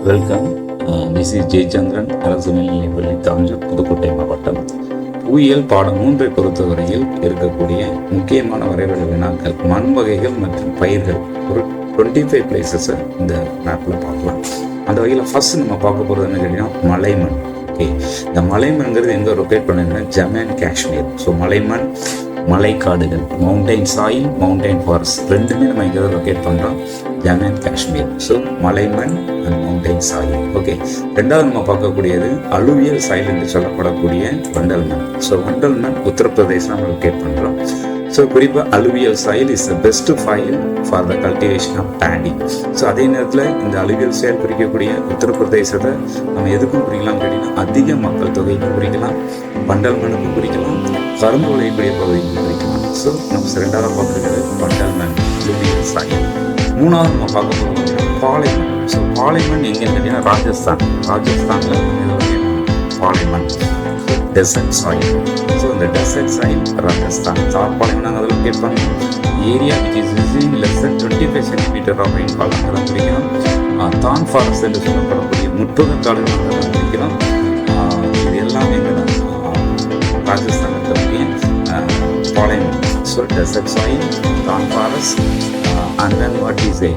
Welcome. This is Jayachandran, அரசு மேல்நிலைப்பள்ளி தாஞ்சூர், புதுக்கோட்டை மாவட்டம். புவியியல் பாடம் 3 பொறுத்தவரையில் இருக்கக்கூடிய முக்கியமான வரைபட வினாக்கள், மண் வகைகள் மற்றும் பயிர்கள். ஒரு 25 பிளேசஸை இந்த மேப்பில் பார்க்கலாம். அந்த வகையில் ஃபர்ஸ்ட் நம்ம பார்க்க போகிறது என்ன கேட்டீங்கன்னா மலைமண். ஓகே, இந்த மலைமண்ங்கிறது எங்கே லொக்கேட் பண்ணிருந்தா ஜம்மு அண்ட் காஷ்மீர். ஸோ மலைமண், மலைக்காடுகள், மவுண்டைன் சாயில், மவுண்டைன் ஃபாரஸ்ட் ரெண்டுமே நம்ம இங்கே தான் லொக்கேட் பண்ணுறோம், ஜம்மு அண்ட் காஷ்மீர். ஸோ மலைமண் அண்ட் மவுண்டைன் சாயில். ஓகே, ரெண்டாவது நம்ம பார்க்கக்கூடியது அலுவியல் சாயில் என்று சொல்லப்படக்கூடிய வண்டல் மண். ஸோ வண்டல் மண் உத்தரப்பிரதேசம் நம்ம லொக்கேட் பண்ணுறோம். ஸோ குறிப்பாக alluvial soil is the best soil for the cultivation of paddy. So அதே நேரத்தில் இந்த அலுவியல் சாயில் குறிக்கக்கூடிய உத்தரப்பிரதேசத்தை நம்ம எதுக்கும் குறிக்கலாம் அப்படின்னா அதிக மக்கள் தொகைக்கும் குறிக்கலாம், வண்டல் மண்ணுக்கும் குறிக்கலாம், கரும்பு விளையக்கூடிய பகுதிக்கும் குறிக்கலாம். ஸோ நம்ம ரெண்டாவது பார்க்குறது வண்டல் மண், அலுவியல் சாயில். மூணாவது நம்ம பார்க்க போகிறது பாலைமண். ஸோ பாலைமண் எங்கன்னு கேட்டீங்கன்னா ராஜஸ்தானில் பாலைமண், டெசர்ட் சாயில். ஸோ இந்த டெசர்ட் சாயில் ராஜஸ்தான் பாலைமண் அதில் லொக்கேட் பண்ணணும். Area which is receiving less than 25 centimetre of rainfall அங்கே பிடிக்கிறோம். தான் ஃபாரஸ்ட் என்று சொல்லப்படக்கூடிய முற்புத காடுகள் அங்கே பிடிக்கிறோம். இது எல்லாமே இங்கே தான் ராஜஸ்தான் இருக்கக்கூடிய பாலைமண். So desert soil, thorn forest and then what is a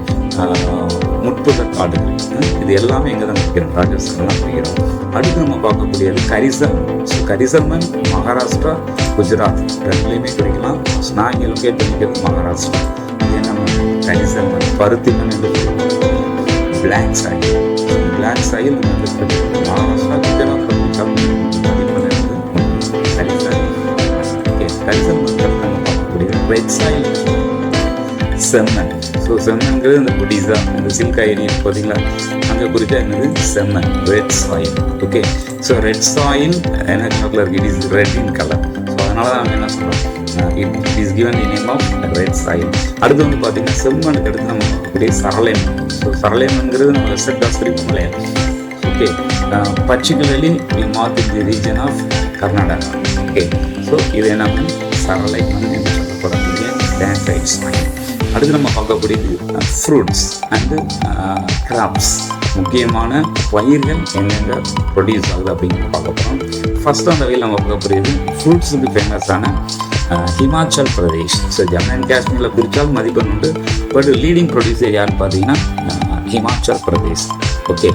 முற்புத காடுகள், இது எல்லாமே எங்கே தான் பிடிக்கிறோம், ராஜஸ்தான் தான் பிடிக்கிறோம். அடுத்து நம்ம பார்க்கக்கூடியது கரிசல். ஸோ கரிசல் மண் மகாராஷ்டிரா, குஜராத் ரெண்டுலேயுமே குறிக்கலாம். நான் இங்கே லொக்கேட் பண்ணிக்கிறது மகாராஷ்டிரா. இது என்ன மண்? கரிசல் மண். பருத்தி மண் என்று black soil. Black soil Maharashtra, Gujarat கரிசல். ஓகே, கரிசல் மண் நம்ம பார்க்கக்கூடியது ரெட் சாயில், செம்மண். ஸோ செம்மன்கிறது இந்த ஒடிசா, இந்த சில்கா ஏரியா பார்த்தீங்களா, அங்கே குறித்தா என்னது செம்மண், red soil. Okay, so red soil என்ன கலரில் இருக்குது? It is red in colour. So அதனால தான் நம்ம என்ன சொல்கிறோம், it is given the name of red soil. அடுத்து வந்து பார்த்தீங்கன்னா செம்மண்ணுக்கு அடுத்து நம்ம பார்க்கக்கூடிய சரளை மண். ஸோ சரளை மண்ங்கிறது நம்ம வெஸ்டர்ன் காஸ்ட் இல்லையா. Okay, particularly we mark the region of Karnataka. Okay, so இது என்ன சரளை மண் என்று சொல்லப்படக்கூடிய டேன்சைட்ஸ் மண். அடுத்து நம்ம பார்க்கக்கூடியது ஃப்ரூட்ஸ் அண்டு கிராப்ஸ், முக்கியமான பயிர்கள் எங்கெங்கே ப்ரொடியூஸ் ஆகுது அப்படின்னு பார்க்க போகிறோம். ஃபர்ஸ்ட் அந்த வகையில் நம்ம பார்க்கக்கூடியது ஃப்ரூட்ஸுக்கு ஃபேமஸான ஹிமாச்சல் பிரதேஷ். ஸோ ஜம்மு அண்ட் காஷ்மீரில் குறித்தால் மதிப்பெண் உண்டு, பட் லீடிங் ப்ரொடியூசர் யாருன்னு பார்த்தீங்கன்னா ஹிமாச்சல் பிரதேஷ். ஓகே,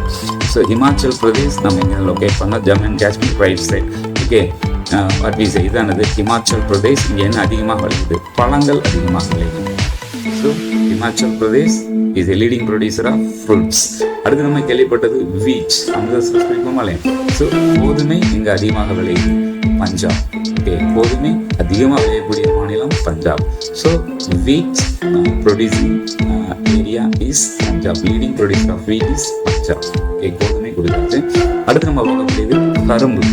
ஸோ ஹிமாச்சல் பிரதேஷ் நம்ம எங்கே லொக்கேட் பண்ணால் Jammu and Kashmir right side. Okay, அட்வீஸ் இதானது ஹிமாச்சல் பிரதேஷ். இங்கே என்ன அதிகமாக விளையுது? பழங்கள் அதிகமாக விளையுது. So Himachal Pradesh is a leading producer of fruits. அடுத்து நம்ம கேள்விப்பட்டது வீட், அமிர்தசரஸ்பிரிக்குமாலே. ஸோ கோதுமை இங்கே அதிகமாக விளையுது, பஞ்சாப். ஓகே, கோதுமை அதிகமாக விளையக்கூடிய மாநிலம் Punjab. So wheat producing area is Punjab. Leading producer of wheat is Punjab. Okay, கோதுமை கொடுத்தாச்சு. அடுத்து நம்ம பார்க்கக்கூடியது கரும்பு.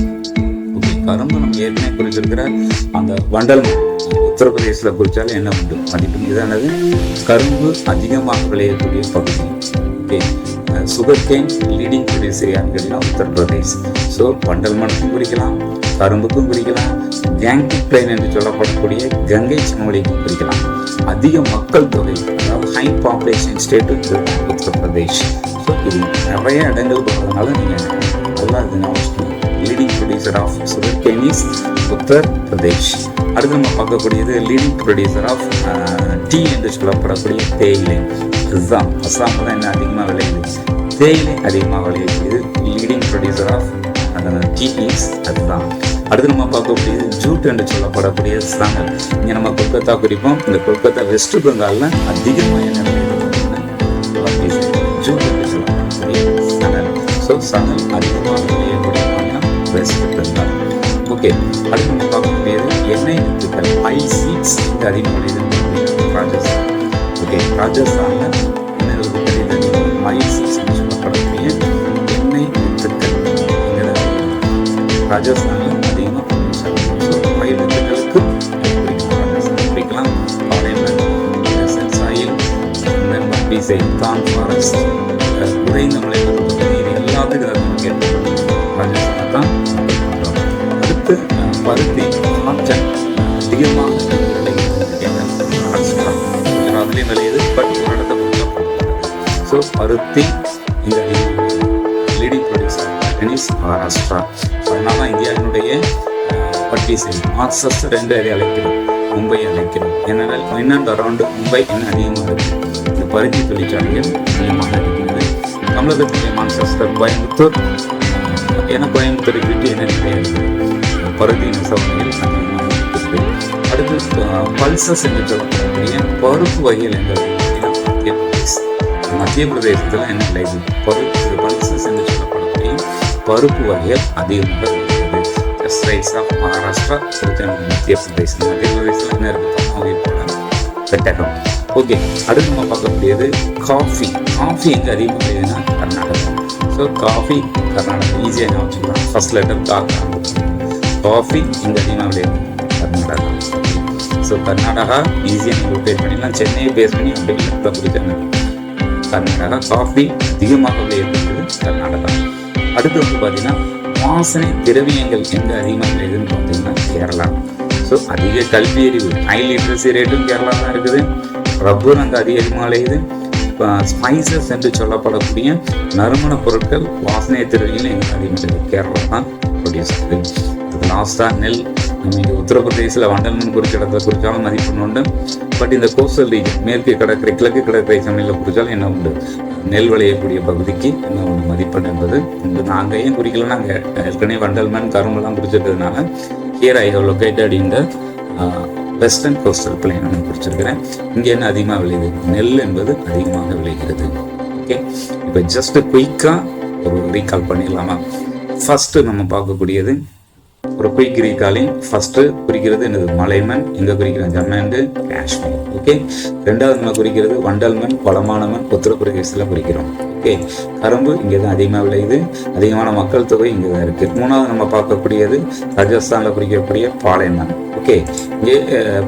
ஓகே, கரும்பு நம்ம ஏற்கனவே குறிச்சிருக்கிற அந்த வண்டல் உத்தரப்பிரதேசத்தில் குறித்தாலும் என்ன உண்டு மதிப்பு இதானது கரும்பு அதிகமாக விளையக்கூடிய பகுதி. Okay, sugar cane leading producer யாருன்னு கேட்டீங்கன்னா உத்தரப்பிரதேஷ். ஸோ வண்டல் மண்ணுக்கும் குறிக்கலாம், கரும்புக்கும் குறிக்கலாம், கேங்டிக் பிளைன் என்று சொல்லப்படக்கூடிய கங்கை சமவெளிக்கும் குறிக்கலாம். அதிக மக்கள் தொகை, அதாவது high population state Uttar Pradesh. So இது நிறைய இடங்கள் போகிறதுனால நீங்கள் நல்லா இது leading producer of sugarcane is Uttar Pradesh. அடுத்து நம்ம பார்க்கக்கூடியது லீடிங் ப்ரொடியூசர் ஆஃப் டீ என்று சொல்லப்படக்கூடிய தேயிலை. அஸ்ஸாம் தான் என்ன அதிகமாக விளையுது, தேயிலை அதிகமாக விளையக்கூடியது. Leading producer of tea is அதுதான். அடுத்து நம்ம பார்க்கக்கூடியது ஜூட் என்று சொல்லப்படக்கூடிய சணல். இங்கே நம்ம கொல்கத்தா குறிப்போம். இந்த கொல்கத்தா வெஸ்ட் பெங்காலில் அதிகமாக என்ன விளையுது, ஜூட் என்று சொல்லப்படக்கூடிய சணல். ஸோ சணல் அதிகமாக விளையக்கூடிய மாநிலம் வெஸ்ட் பெங்கால். ஓகே, அடுத்து நம்ம பார்க்கக்கூடியது எண்ணெய் வித்துக்கள், ஆயில் சீட்ஸ் இங்கே அதிகமாக விளையுது ராஜஸ்தான். ஓகே, ராஜஸ்தானில் எண்ணெய் வித்துக்கள், ஆயில் சீட்ஸ் சொல்லப்படக்கூடிய எண்ணெய் வித்துக்கள் இங்கே ராஜஸ்தானில் அதிகமாக ஆயில் வித்துக்களுக்கு பிடிக்கலாம். பாலைமண், சாயில், தான் ஃபாரஸ்ட், குறைந்த மலை இது எல்லாத்துக்கும் ராஜஸ்தான் தான். அடுத்து பருத்தி, காட்டன் அதிகமாக குஜராத்லேயும் விளையுது, பட் ஒரு இடத்த ஸோ பருத்தி இங்கே இஸ் மகாராஷ்டிரா. அதனால இந்தியாவினுடைய மார்க்சஸ்ட் 2 அதை அழைக்கிறோம், மும்பை அழைக்கிறோம். ஏனென்றால் இன் அண்ட் அரௌண்ட் மும்பை இன்னும் அதிகமாக இருக்குது. இந்த பருத்தி தொழிற்சாலைகள் அதிகமாக இருக்கிறது. தமிழகத்திலே மான்செஸ்டர், கோயம்புத்தூர், ஏன்னா கோயம்புத்தூரை விட்டு என்ன கிடையாது, பருத்தி நெசவாளிகள் அதிகமாக இருக்கிறது. அடுத்து பல்சஸ் என்று சொல்லக்கூடிய பருப்பு வகைகள் என்பது மத்திய பிரதேசத்தில் என்ன விளையுது, பல்சஸ் என்று சொல்லப்படக்கூடிய பருப்பு வகைகள் அதிகமாக இருக்கிறது. ஜஸ்ட் ரைஸ் ஆஃப் மகாராஷ்டிரா, மத்திய பிரதேசம். மத்திய பிரதேசத்தில் என்ன இருக்குது, பெட்டகம். ஓகே, அடுத்து நம்ம பார்க்கக்கூடியது காஃபி. காஃபி எங்கே அதிகமாக விளையுதுன்னா கர்நாடகா. ஸோ காஃபி கர்நாடகா ஈஸியாக என்ன வச்சுக்கலாம், ஃபர்ஸ்ட் லெட்டர் காஃபி இங்கே அதிகமாக விளையுது கர்நாடகா. ஸோ கர்நாடகா ஈஸியாக நீங்கள் ரொட்டேட் பண்ணிடலாம். சென்னையை பேஸ் பண்ணி அப்படி குறித்தாங்க கர்நாடகா. காஃபி அதிகமாக விளையப்படுகிறது கர்நாடகா. அடுத்து வந்து பார்த்தீங்கன்னா வாசனை திரவியங்கள் எங்கே அதிகமாக விளையுதுன்னு பார்த்தீங்கன்னா கேரளா. ஸோ அதிக கல்வி அறிவு, ஹை லிட்ரஸி ரேட்டும் கேரளா தான் இருக்குது. ரப்பர் அங்கே அதிகமாக விளையுது. ஸ்பைசஸ் என்று சொல்லப்படக்கூடிய நறுமண பொருட்கள், வாசனை திரவியங்கள் எங்கே அதிகமாக கேரளா தான் ப்ரொடியூஸ் ஆகுது. அதுக்கு லாஸ்ட்டாக நெல். நம்ம உத்தரப்பிரதேசில் வண்டல்மன் குறிச்சிடத்தை குறித்தாலும் மதிப்பெண் உண்டு. பட் இந்த கோஸ்டல் ரீஜன், மேற்கு கடற்கரை, கிழக்கு கடற்கரை சமையலில் குறித்தாலும் என்ன உண்டு, நெல் விளையக்கூடிய பகுதிக்கு என்ன ஒன்று மதிப்பெண் என்பது உண்டு. நாங்கள் ஏன் குறிக்கல, நாங்கள் ஏற்கனவே வண்டல்மன் கரும்பெல்லாம் குறிச்சிட்டதுனால ஹியர் ஐ ஹவ் லொக்கேட்டட் இந்த வெஸ்டர்ன் கோஸ்டல் பிளைன் நான் குறிச்சிருக்கிறேன். இங்கே என்ன அதிகமாக விளையுது, நெல் என்பது அதிகமாக விளைகிறது. ஓகே, இப்போ ஜஸ்ட் குயிக்காக ஒரு ரீகால் பண்ணிடலாமா. ஃபர்ஸ்ட் நம்ம பார்க்கக்கூடியது ஒரு குயிக் ரீகாலிங். ஃபர்ஸ்ட் குறிக்கிறது என்னது, மலைமண். எங்க குறிக்கிறோம், ஜம்மு அண்ட் காஷ்மீர். ஓகே, ரெண்டாவது நம்ம குறிக்கிறது வண்டல்மண், வளமான மண், உத்தரப்பிரதேசத்தில் குறிக்கிறோம். ஓகே, கரும்பு இங்கே தான் அதிகமாக விளையுது, அதிகமான மக்கள் தொகை இங்கே தான் இருக்கு. மூணாவது நம்ம பார்க்கக்கூடியது ராஜஸ்தானில் குறிக்கக்கூடிய பாலைமண். ஓகே, இங்கே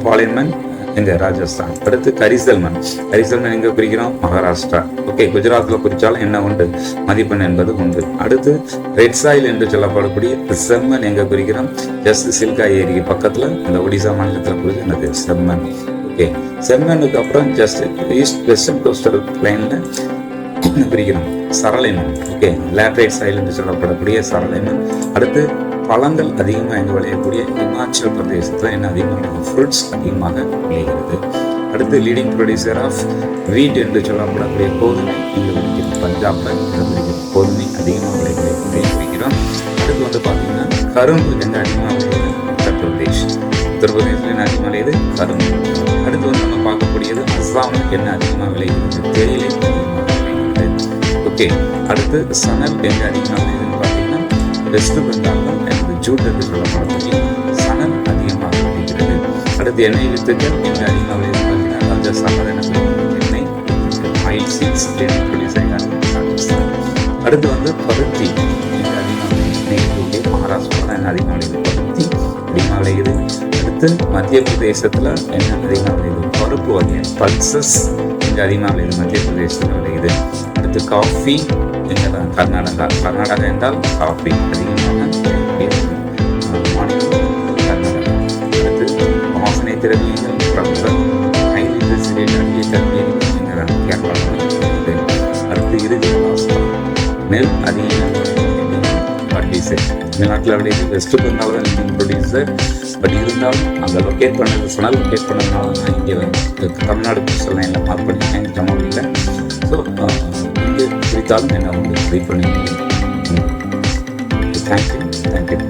பாலைமண் எங்க ராஜஸ்தான். அடுத்து கரிசல்மண். கரிசல்மண் எங்க குறிக்கிறோம், மகாராஷ்டிரா. ஓகே, குஜராத்தில் குறிச்சாலும் என்ன உண்டு, மதிப்பெண் என்பது உண்டு. அடுத்து ரெட் சாயில் என்று சொல்லப்படக்கூடிய செம்மண் எங்க குறிக்கிறோம், ஜஸ்ட் சில்கா ஏரிக்கு பக்கத்துல அந்த ஒடிசா மாநிலத்தில் குறிச்சு என்னது செம்மண். ஓகே, செம்மண்ணுக்கு அப்புறம் ஜஸ்ட் ஈஸ்ட் வெஸ்டர்ன் கோஸ்டல் பிளைன்ல பிரிக்கிறோம் சரளை மண். ஓகே, லேட்ரைட் சாயில் என்று சொல்லப்படக்கூடிய சரளை மண். அடுத்து பழங்கள் அதிகமாக எங்கே விளையக்கூடிய இமாச்சல் பிரதேசத்தில் என்ன அதிகமாக ஃப்ரூட்ஸ் அதிகமாக விளைகிறது. அடுத்து லீடிங் ப்ரொடியூசர் ஆஃப் வீட் என்று சொல்லப்படக்கூடிய கோதுமை இங்கே விளைக்கிறோம், பஞ்சாபில் விளைக்கிறோம். கோதுமை அதிகமாக விளையக்கூடிய குறிக்கிறோம். அடுத்து வந்து பார்த்தீங்கன்னா கரும்பு எங்கே அதிகமாக விளையுது, உத்தரப்பிரதேஷ். உத்தரப்பிரதேசில் என்ன அதிகமாக விளையுது, கரும்பு. அடுத்து வந்து நம்ம பார்க்கக்கூடியது அஸ்ஸாம் என்ன அதிகமாக விளைகிறது, தேயிலை அதிகமாக விளைகிறது. ஓகே, அடுத்து சணல் எங்கே அதிகமாக விளையுதுன்னு பார்த்தீங்கன்னா வெஸ்ட் பெங்காலும் ஜூட் என்று சொல்லப்படக்கூடிய சணல் அதிகமாக விளைகிறது. அடுத்து எண்ணெய் வித்துக்கள் எங்கே அதிகமாக விளையுது பார்த்தீங்கன்னா ராஜஸ்தான். எண்ணெய் ஆயில் சீட்ஸ் ப்ரொடியூஸ் ராஜஸ்தான். அடுத்து வந்து பருத்தி எங்கே அதிகமாக விளையுது, மகாராஷ்டிரா என்ன அதிகமாக விளையுது, பருத்தி அதிகமாக விளையுது. அடுத்து மத்திய பிரதேசத்தில் என்ன அதிகமாக விளையுது, பருப்பு வகை பல்சஸ் இங்கே அதிகமாக விளையுது, மத்திய பிரதேசத்தில் விளையுது. அடுத்து காஃபி எங்கே தான், கர்நாடகா. கர்நாடகா என்றால் காஃபி அதிகமாக வாசனை திரவியங்கள், ரப்பர், ஹை லிட்ரஸி ரேட் அதிக கல்வி கேரளா. அடுத்து இறுதி நெல் அதிகமாக ப்ரொடியூசர் தமிழ்நாட்டில் விளையுது. வெஸ்ட் பெங்கால் தான் லீடிங் ப்ரொடியூசர். பட் இருந்தாலும் அந்த லொக்கேட் பண்ணது சொன்னால் லொக்கேட் பண்ணதுனால தான் இங்கே தமிழ்நாடு புதுசில் எல்லாம் மார்க் பண்ணியிருக்கேன் ஜமாவில். ஸோ இங்கே குறித்தாலும் என்ன வந்து ட்ரை பண்ணியிருக்கேன். தேங்க்யூ.